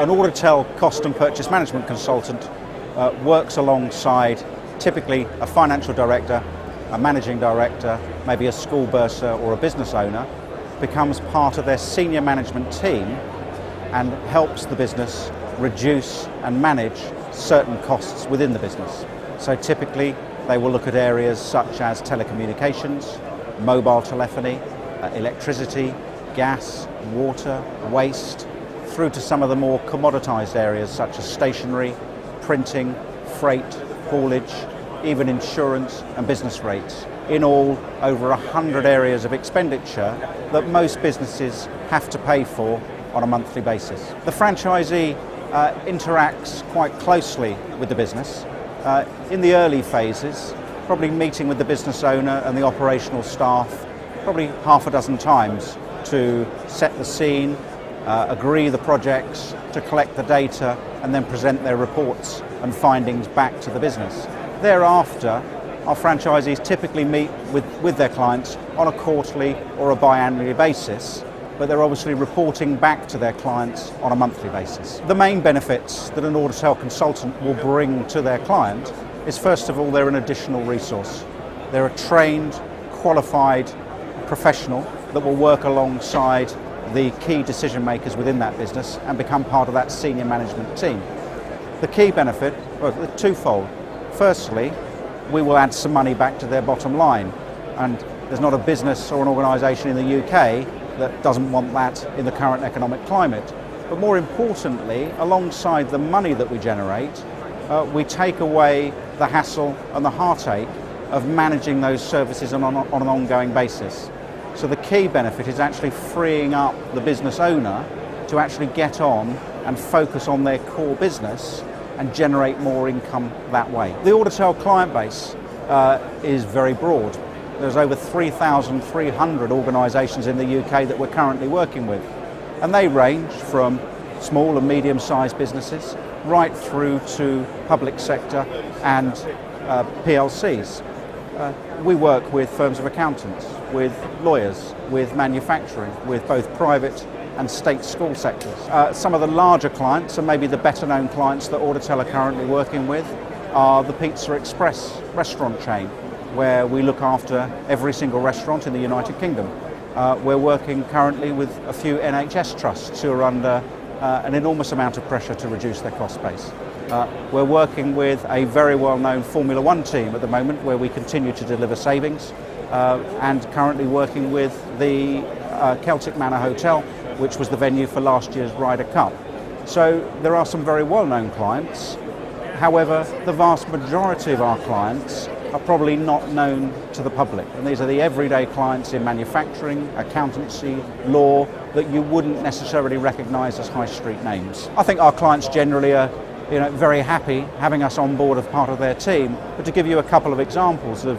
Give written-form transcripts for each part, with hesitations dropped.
An Auditel cost and purchase management consultant works alongside typically a financial director, a managing director, maybe a school bursar or a business owner, becomes part of their senior management team and helps the business reduce and manage certain costs within the business. So typically they will look at areas such as telecommunications, mobile telephony, electricity, gas, water, waste, through to some of the more commoditized areas such as stationery, printing, freight, haulage, even insurance and business rates. In all, over 100 areas of expenditure that most businesses have to pay for on a monthly basis. The franchisee interacts quite closely with the business. In the early phases, probably meeting with the business owner and the operational staff probably half a dozen times to set the scene, agree the projects, to collect the data and then present their reports and findings back to the business. Thereafter, our franchisees typically meet with their clients on a quarterly or a biannual basis, but they're obviously reporting back to their clients on a monthly basis. The main benefits that an Auditel consultant will bring to their client is, first of all, they're an additional resource. They're a trained, qualified professional that will work alongside the key decision makers within that business and become part of that senior management team. The key benefit, well, twofold. Firstly, we will add some money back to their bottom line, and there's not a business or an organisation in the UK that doesn't want that in the current economic climate. But more importantly, alongside the money that we generate, we take away the hassle and the heartache of managing those services on an ongoing basis. So the key benefit is actually freeing up the business owner to actually get on and focus on their core business and generate more income that way. The Auditel client base is very broad. There's over 3,300 organisations in the UK that we're currently working with, and they range from small and medium-sized businesses right through to public sector and PLCs. We work with firms of accountants, with lawyers, with manufacturing, with both private and state school sectors. Some of the larger clients, and maybe the better known clients that Auditel are currently working with, are the Pizza Express restaurant chain, where we look after every single restaurant in the United Kingdom. We're working currently with a few NHS trusts who are under an enormous amount of pressure to reduce their cost base. We're working with a very well-known Formula One team at the moment, where we continue to deliver savings, and currently working with the Celtic Manor Hotel, which was the venue for last year's Ryder Cup. So there are some very well-known clients. However, the vast majority of our clients are probably not known to the public, and these are the everyday clients in manufacturing, accountancy, law, that you wouldn't necessarily recognise as high street names. I think our clients generally are very happy having us on board as part of their team. But to give you a couple of examples of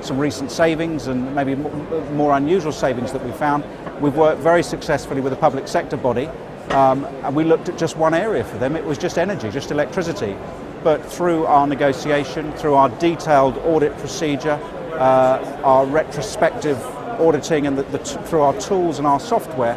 some recent savings and maybe more unusual savings that we found, we've worked very successfully with a public sector body, and we looked at just one area for them. It was just energy, just electricity. But through our negotiation, through our detailed audit procedure, our retrospective auditing, and through our tools and our software,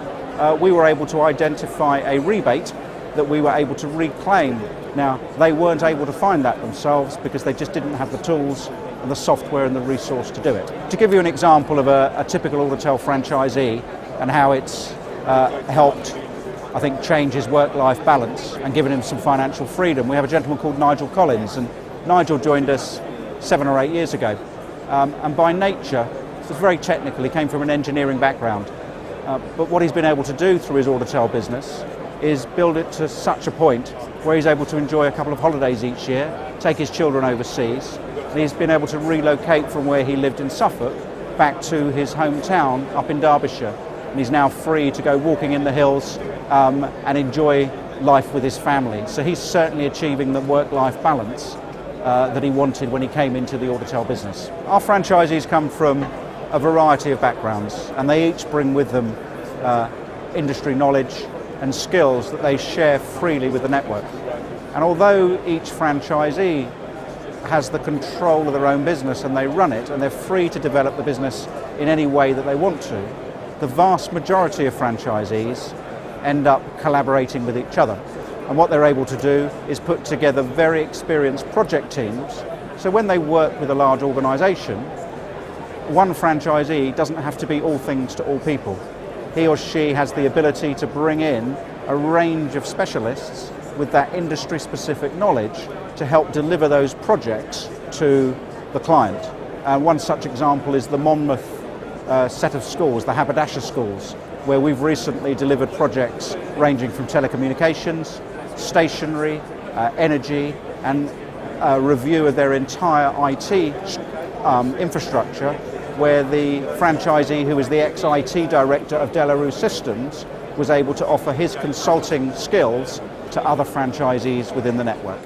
we were able to identify a rebate that we were able to reclaim. Now, they weren't able to find that themselves because they just didn't have the tools and the software and the resource to do it. To give you an example of a typical Auditel franchisee and how it's helped, I think, change his work-life balance and given him some financial freedom, we have a gentleman called Nigel Collins, and Nigel joined us 7 or 8 years ago. And by nature, he was very technical. He came from an engineering background. But what he's been able to do through his Auditel business is build it to such a point where he's able to enjoy a couple of holidays each year, take his children overseas, and he's been able to relocate from where he lived in Suffolk back to his hometown up in Derbyshire. And he's now free to go walking in the hills and enjoy life with his family. So he's certainly achieving the work-life balance that he wanted when he came into the Auditel business. Our franchisees come from a variety of backgrounds, and they each bring with them industry knowledge and skills that they share freely with the network. And although each franchisee has the control of their own business and they run it and they're free to develop the business in any way that they want to, the vast majority of franchisees end up collaborating with each other. And what they're able to do is put together very experienced project teams. So when they work with a large organisation, one franchisee doesn't have to be all things to all people. He or she has the ability to bring in a range of specialists with that industry-specific knowledge to help deliver those projects to the client. One such example is the Monmouth set of schools, the Haberdasher schools, where we've recently delivered projects ranging from telecommunications, stationery, energy, and a review of their entire IT infrastructure, where the franchisee, who is the ex-IT director of Delarue Systems, was able to offer his consulting skills to other franchisees within the network.